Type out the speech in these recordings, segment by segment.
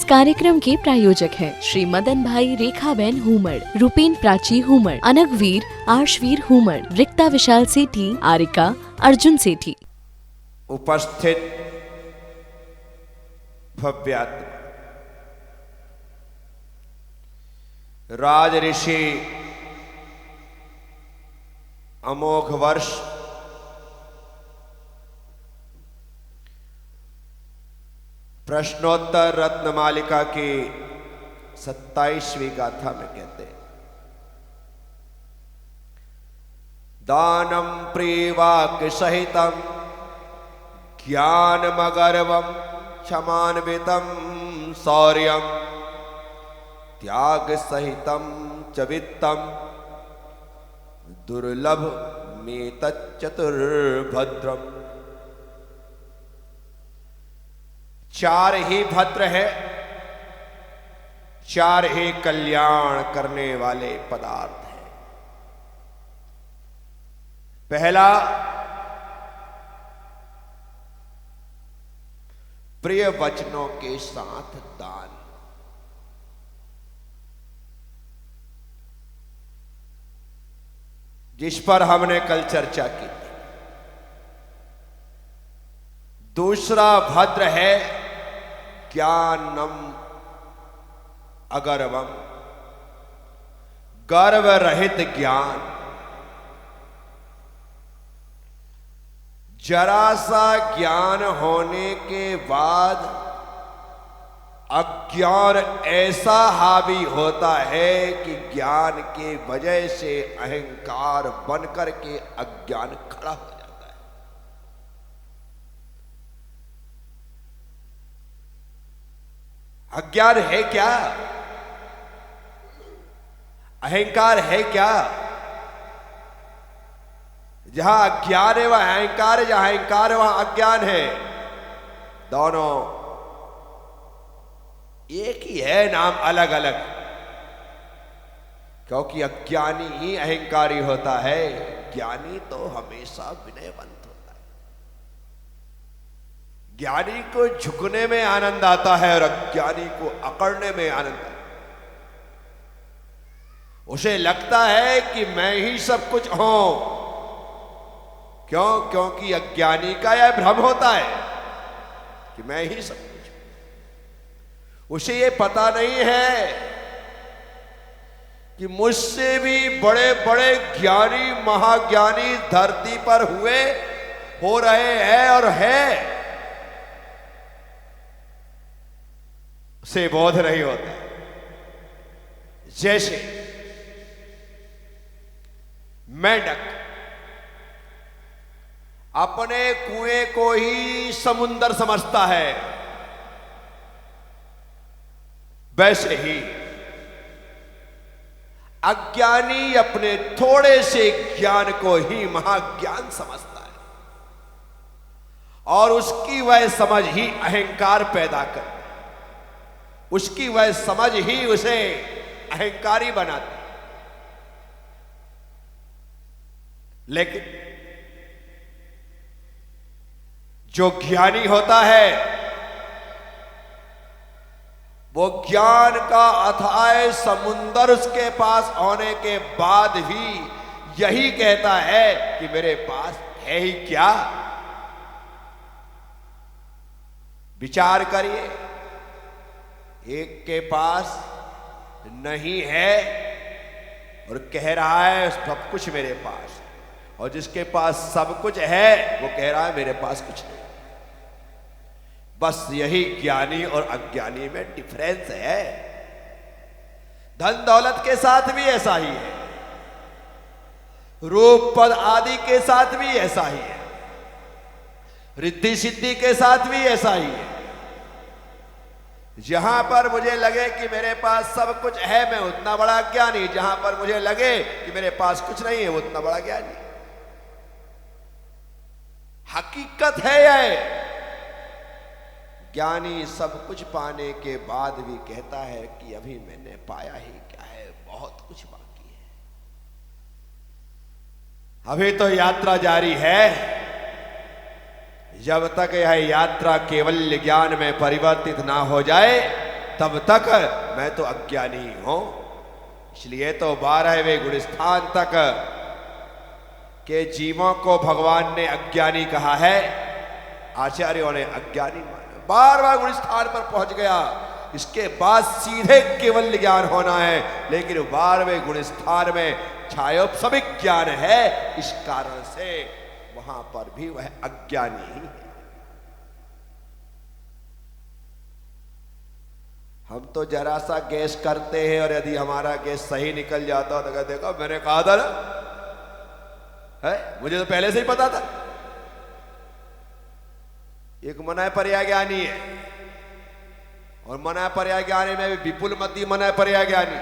कार्यक्रम के प्रायोजक हैं श्री मदन भाई रेखाबेन हुमड़, रूपेन प्राची हुमड़, अनगवीर आर्शवीर हुमड़, रिक्ता विशाल सेठी, आरिका अर्जुन सेठी। उपस्थित भव्यात्मा राज ऋषि अमोघ वर्ष प्रश्नोत्तर रत्नमालिका की 27वीं गाथा में कहते हैं, दानम प्रियवाक्य सहितम ज्ञानमगर्वम क्षमान्वितम शौर्यम त्याग सहितम च वित्तम दुर्लभ में तच्चतुर्भद्रम। चार ही भद्र है, चार ही कल्याण करने वाले पदार्थ हैं। पहला प्रिय वचनों के साथ दान। जिस पर हमने कल चर्चा की थी। दूसरा भद्र है ज्ञानम अगर्वम, गर्व रहित ज्ञान। जरा सा ज्ञान होने के बाद अज्ञान ऐसा हावी होता है कि ज्ञान के वजह से अहंकार बनकर के अज्ञान खड़ा हो जाता है। अज्ञान है क्या? अहंकार है क्या? जहां अज्ञान है वहां अहंकार है, जहां अहंकार है वहां अज्ञान है। दोनों एक ही है, नाम अलग अलग। क्योंकि अज्ञानी ही अहंकारी होता है, ज्ञानी तो हमेशा विनयवंत होता है। ज्ञानी को झुकने में आनंद आता है और अज्ञानी को अकड़ने में आनंद आता है। उसे लगता है कि मैं ही सब कुछ हूं। क्यों? क्योंकि अज्ञानी का यह भ्रम होता है कि मैं ही सब कुछ। उसे ये पता नहीं है कि मुझसे भी बड़े बड़े ज्ञानी महाज्ञानी धरती पर हुए, हो रहे हैं और है। उसे बोध नहीं होता। जैसे मेंढक अपने कुएं को ही समुंदर समझता है, वैसे ही अज्ञानी अपने थोड़े से ज्ञान को ही महाज्ञान समझता है और उसकी वह समझ ही अहंकार पैदा करती है। उसकी वह समझ ही उसे अहंकारी बनाती है। लेकिन जो ज्ञानी होता है वो ज्ञान का अथाह समुंदर उसके पास होने के बाद भी यही कहता है कि मेरे पास है ही क्या। विचार करिए, एक के पास नहीं है और कह रहा है सब कुछ मेरे पास, और जिसके पास सब कुछ है वो कह रहा है मेरे पास कुछ नहीं। बस यही ज्ञानी और अज्ञानी में डिफरेंस है। धन दौलत के साथ भी ऐसा ही है, रूप पद आदि के साथ भी ऐसा ही है, रिद्धि सिद्धि के साथ भी ऐसा ही है। जहां पर मुझे लगे कि मेरे पास सब कुछ है मैं उतना बड़ा ज्ञानी, जहां पर मुझे लगे कि मेरे पास कुछ नहीं है वो उतना बड़ा ज्ञानी। हकीकत है यह। ज्ञानी सब कुछ पाने के बाद भी कहता है कि अभी मैंने पाया ही क्या है, बहुत कुछ बाकी है, अभी तो यात्रा जारी है। जब तक यह यात्रा केवल ज्ञान में परिवर्तित ना हो जाए तब तक मैं तो अज्ञानी ही हूं। इसलिए तो 12वें गुण स्थान तक के जीवों को भगवान ने अज्ञानी कहा है, आचार्यों ने अज्ञानी माना। 12वां गुण स्थान पर पहुंच गया, इसके बाद सीधे केवल ज्ञान होना है। लेकिन 12वें गुण स्थान में छायोपसमिक ज्ञान है, इस कारण से वहां पर भी वह अज्ञानी ही है। हम तो जरा सा गैस करते हैं और यदि हमारा गैस सही निकल जाता तो कहते देखो मैंने कहा था ना, है मुझे तो पहले से ही पता था। एक मना पर्याय ज्ञानी है, और मना पर्याय ज्ञानी में भी विपुल मती मना पर्याय ज्ञानी,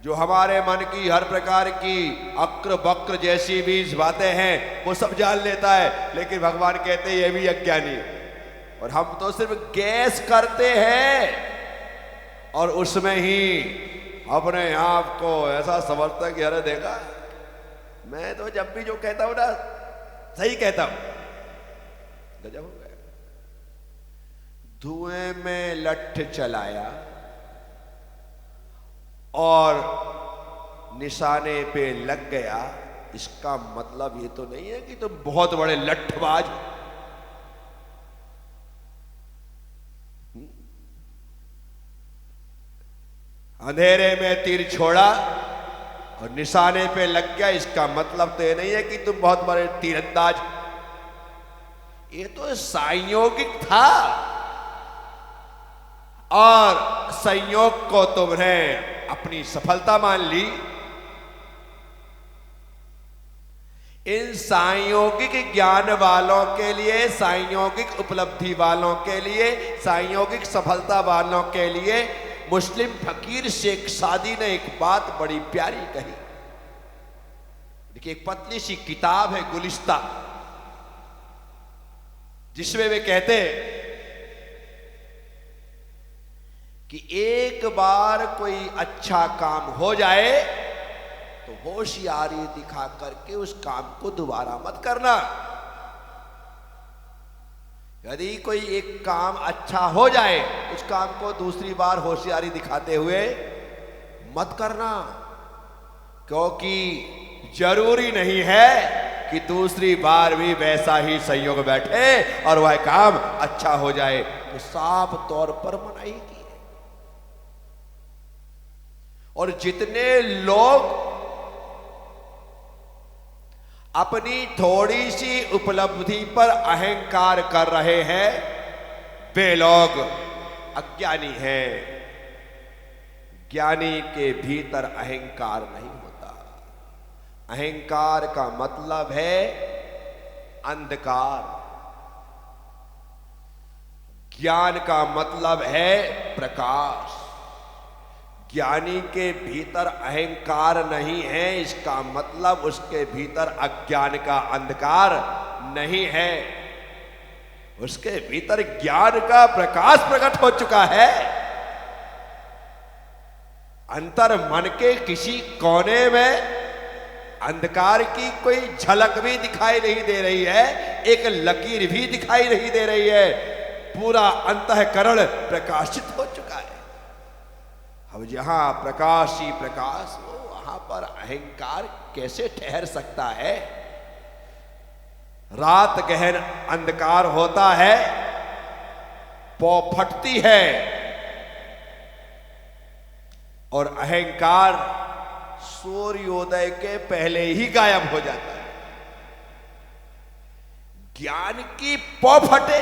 जो हमारे मन की हर प्रकार की अक्र बक्र जैसी भी बातें हैं वो सब जान लेता है। लेकिन भगवान कहते हैं ये भी अज्ञानी है, और हम तो सिर्फ गैस करते हैं और उसमें ही अपने आप को ऐसा समझता है कि अरे देखा मैं तो जब भी जो कहता हूं ना सही कहता हूं। गजब हो गया। धुएं में लठ चलाया और निशाने पे लग गया, इसका मतलब ये तो नहीं है कि तुम बहुत बड़े लठबाज हो। अंधेरे में तीर छोड़ा और निशाने पे लग गया, इसका मतलब तो ये नहीं है कि तुम बहुत बड़े तीरंदाज। ये तो संयोगिक था, और संयोग को तुमने अपनी सफलता मान ली। इन संयोगिक ज्ञान वालों के लिए, संयोगिक उपलब्धि वालों के लिए, संयोगिक सफलता वालों के लिए मुस्लिम फकीर शेख सादी ने एक बात बड़ी प्यारी कही। देखिए, एक पतली सी किताब है गुलिस्ता, जिसमें वे कहते कि एक बार कोई अच्छा काम हो जाए तो होशियारी दिखा करके उस काम को दोबारा मत करना। यदि कोई एक काम अच्छा हो जाए, उस काम को दूसरी बार होशियारी दिखाते हुए मत करना, क्योंकि जरूरी नहीं है कि दूसरी बार भी वैसा ही संयोग बैठे और वह काम अच्छा हो जाए। तो साफ तौर पर मनाही की है। और जितने लोग अपनी थोड़ी सी उपलब्धि पर अहंकार कर रहे हैं, वे लोग अज्ञानी हैं। ज्ञानी के भीतर अहंकार नहीं होता। अहंकार का मतलब है अंधकार, ज्ञान का मतलब है प्रकाश। ज्ञानी के भीतर अहंकार नहीं है, इसका मतलब उसके भीतर अज्ञान का अंधकार नहीं है। उसके भीतर ज्ञान का प्रकाश प्रकट हो चुका है। अंतर मन के किसी कोने में अंधकार की कोई झलक भी दिखाई नहीं दे रही है, एक लकीर भी दिखाई नहीं दे रही है। पूरा अंतःकरण प्रकाशित हो चुका है। अब जहां प्रकाश ही प्रकाश हो, वहां पर अहंकार कैसे ठहर सकता है? रात गहन अंधकार होता है, पौ फटती है, और अहंकार सूर्योदय के पहले ही गायब हो जाता है। ज्ञान की पौ फटे,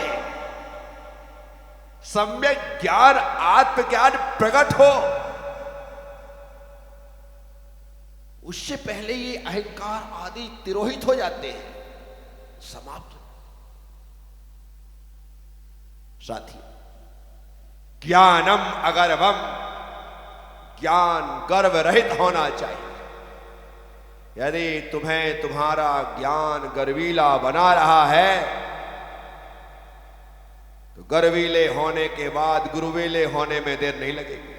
सम्यक ज्ञान आत्मज्ञान प्रकट हो, उससे पहले ये अहंकार आदि तिरोहित हो जाते हैं, समाप्त। साथी, ज्ञानम अगर्वम, ज्ञान गर्व रहित होना चाहिए। यदि तुम्हें तुम्हारा ज्ञान गर्वीला बना रहा है तो गर्वीले होने के बाद गुरुवीले होने में देर नहीं लगेगी।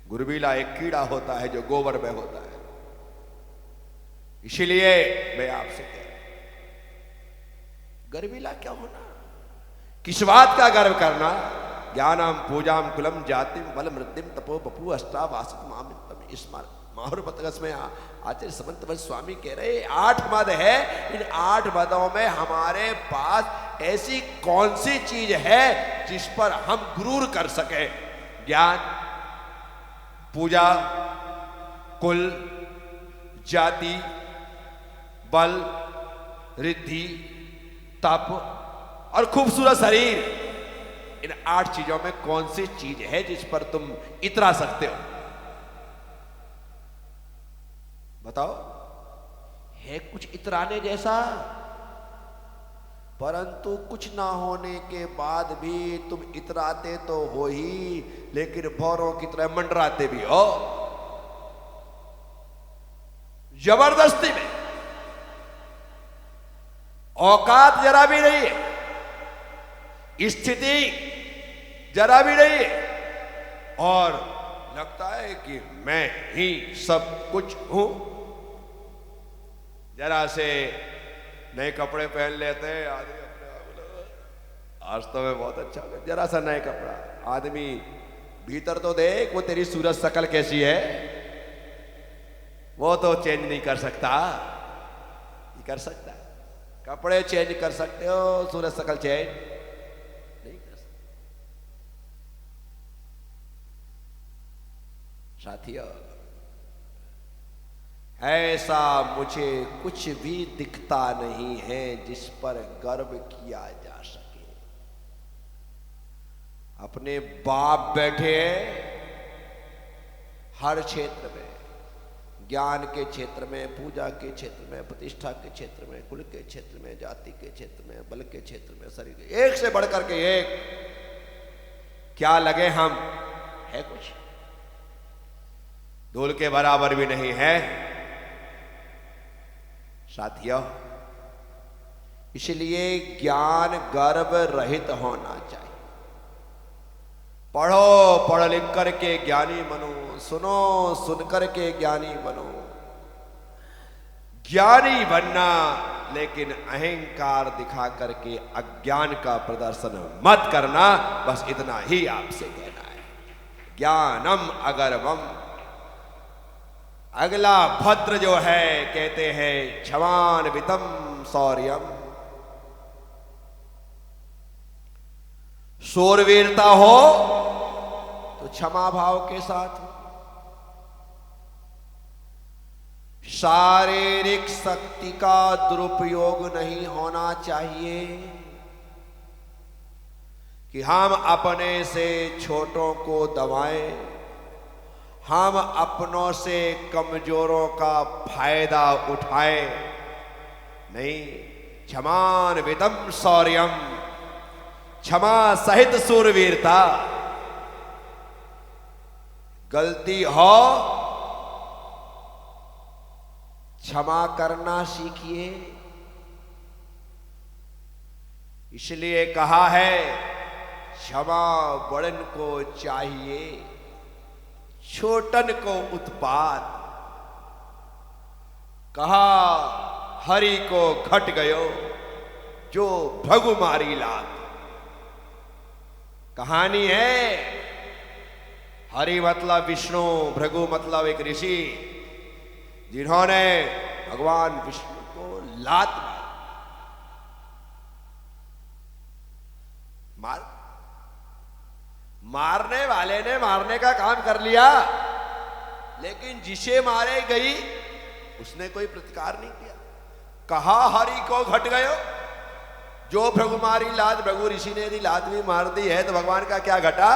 गुरुवीला एक कीड़ा होता है जो गोबर में होता है। इसलिए मैं आपसे कह रहा हूं, गर्वीला क्या होना, किस बात का गर्व करना? ज्ञानम पूजाम कुलम जातिम बल मृत्युम तपो बपू अष्टावासित मामितम स्मर माहुरपतगस में आचार्य समंत वंश स्वामी कह रहे 8 मद है। इन 8 मदों में हमारे पास ऐसी कौन सी चीज है जिस पर हम गुरूर कर सके? ज्ञान, पूजा, कुल, जाति, बल, रिद्धि, तप और खूबसूरत शरीर। इन 8 चीजों में कौन सी चीज है जिस पर तुम इतरा सकते हो? बताओ। है कुछ इतराने जैसा? परंतु कुछ ना होने के बाद भी तुम इतराते तो हो ही, लेकिन भौरों की तरह मंडराते भी हो जबरदस्ती में। औकात जरा भी नहीं है, स्थिति जरा भी नहीं है, और लगता है कि मैं ही सब कुछ हूं। जरा से नए कपड़े पहन लेते हैं आदमी, अपने आज तो मैं बहुत अच्छा हूं। जरा सा नए कपड़ा, आदमी भीतर तो देख वो तेरी सूरत शकल कैसी है, वो तो चेंज नहीं कर सकता। ये कर सकता है? कपड़े चेंज कर सकते हो, सूरत शकल चेंज नहीं कर सकते। साथियों, ऐसा मुझे कुछ भी दिखता नहीं है जिस पर गर्व किया जा सके। अपने बाप बैठे हैं हर क्षेत्र में, ज्ञान के क्षेत्र में, पूजा के क्षेत्र में, प्रतिष्ठा के क्षेत्र में, कुल के क्षेत्र में, जाति के क्षेत्र में, बल के क्षेत्र में, शरीर के, एक से बढ़कर के एक। क्या लगे हम? है कुछ? धूल के बराबर भी नहीं है। साथियों, इसलिए ज्ञान गर्व रहित होना चाहिए। पढ़ो, पढ़ लिख करके ज्ञानी बनो, सुनो, सुन करके ज्ञानी बनो। ज्ञानी बनना, लेकिन अहंकार दिखा करके अज्ञान का प्रदर्शन मत करना। बस इतना ही आपसे कहना है। ज्ञानम अगर्वम। अगला भद्र जो है, कहते हैं क्षमान्वितम शौर्यम। शूरवीरता हो तो क्षमा भाव के साथ हो। शारीरिक शक्ति का दुरुपयोग नहीं होना चाहिए कि हम अपने से छोटों को दबाएं, हम अपनों से कमजोरों का फायदा उठाएं। नहीं, क्षमान्वितम शौर्यम, क्षमा सहित शूरवीरता। गलती हो क्षमा करना सीखिए। इसलिए कहा है क्षमा बड़न को चाहिए, छोटन को उत्पात। कहा हरि को घट गयो जो भृगु मारी लात। कहानी है, हरि मतलब विष्णु, भृगु मतलब एक ऋषि, जिन्होंने भगवान विष्णु को लात मार। मारने वाले ने मारने का काम कर लिया, लेकिन जिसे मारे गई उसने कोई प्रतिकार नहीं किया। कहा हरि को घट गयो जो भृगुमारी लात। भृगु ऋषि ने यदि लात भी मार दी है तो भगवान का क्या घटा?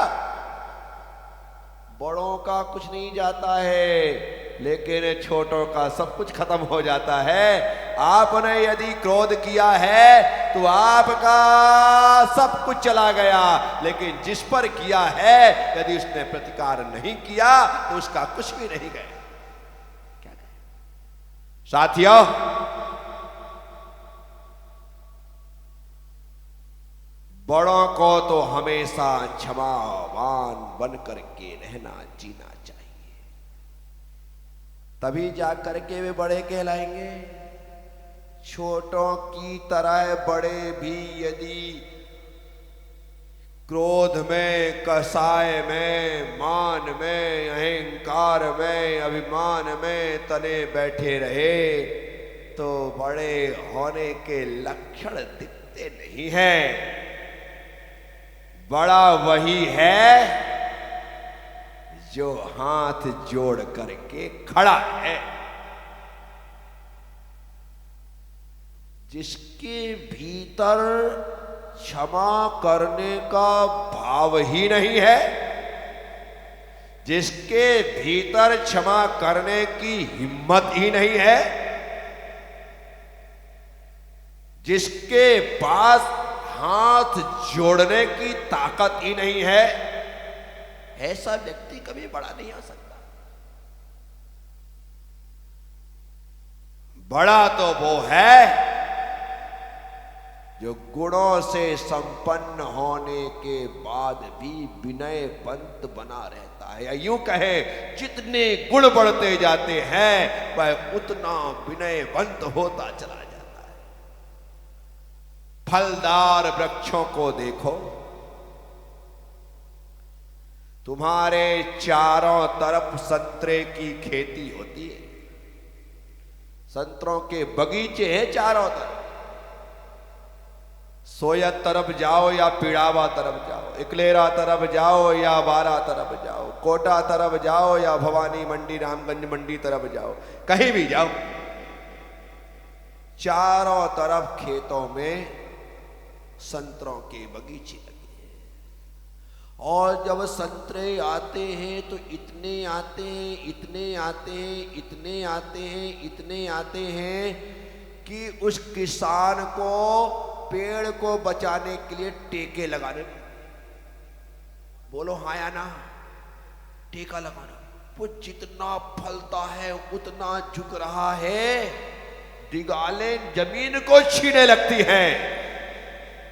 बड़ों का कुछ नहीं जाता है, लेकिन छोटों का सब कुछ खत्म हो जाता है। आपने यदि क्रोध किया है तो आपका सब कुछ चला गया, लेकिन जिस पर किया है यदि उसने प्रतिकार नहीं किया तो उसका कुछ भी नहीं गया। क्या गया? साथियों, बड़ों को तो हमेशा क्षमावान बन करके रहना, जीना चाहिए। तभी जाकर के वे बड़े कहलाएंगे। छोटों की तरह बड़े भी यदि क्रोध में, कसाय में, मान में, अहंकार में, अभिमान में तने बैठे रहे तो बड़े होने के लक्षण दिखते नहीं हैं। बड़ा वही है जो हाथ जोड़ करके खड़ा है, जिसके भीतर क्षमा करने का भाव ही नहीं है, जिसके भीतर क्षमा करने की हिम्मत ही नहीं है, जिसके पास हाथ जोड़ने की ताकत ही नहीं है, ऐसा व्यक्ति कभी बड़ा नहीं हो सकता। बड़ा तो वो है जो गुणों से संपन्न होने के बाद भी विनयवंत बना रहता है, या यूं कहे जितने गुण बढ़ते जाते हैं वह उतना विनयवंत होता चला जाता है। फलदार वृक्षों को देखो, तुम्हारे चारों तरफ संतरे की खेती होती है, संतरों के बगीचे हैं चारों तरफ। सोयत तरफ जाओ या पिड़ावा तरफ जाओ, इकलेरा तरफ जाओ या बारा तरफ जाओ, कोटा तरफ जाओ या भवानी मंडी, रामगंज मंडी तरफ जाओ, कहीं भी जाओ, चारों तरफ खेतों में संतरों के बगीचे लगे हैं। और जब संतरे आते हैं तो इतने आते हैं, इतने आते हैं, इतने आते हैं, इतने आते हैं कि उस किसान को पेड़ को बचाने के लिए टेके लगाने, बोलो हाँ या ना, टेका लगाना। वो जितना फलता है उतना झुक रहा है, दिगालें जमीन को छीने लगती हैं।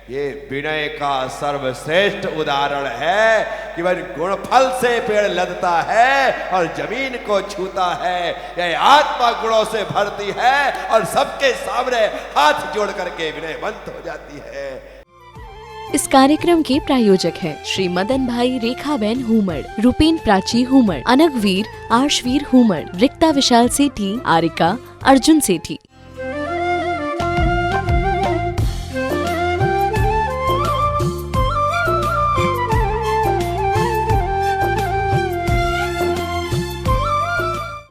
ये विनय का सर्वश्रेष्ठ उदाहरण है कि वह गुण फल से पेड़ लदता है और जमीन को छूता है। यह आत्मा गुणों से भरती है और सबके सामने हाथ जोड़ करके विनयवंत हो जाती है। इस कार्यक्रम के प्रायोजक हैं श्री मदन भाई रेखाबेन हुमड़, रूपेन प्राची हुमड़, अनगवीर आर्शवीर हुमड़, रिक्ता विशाल सेठी, आरिका अर्जुन सेठी।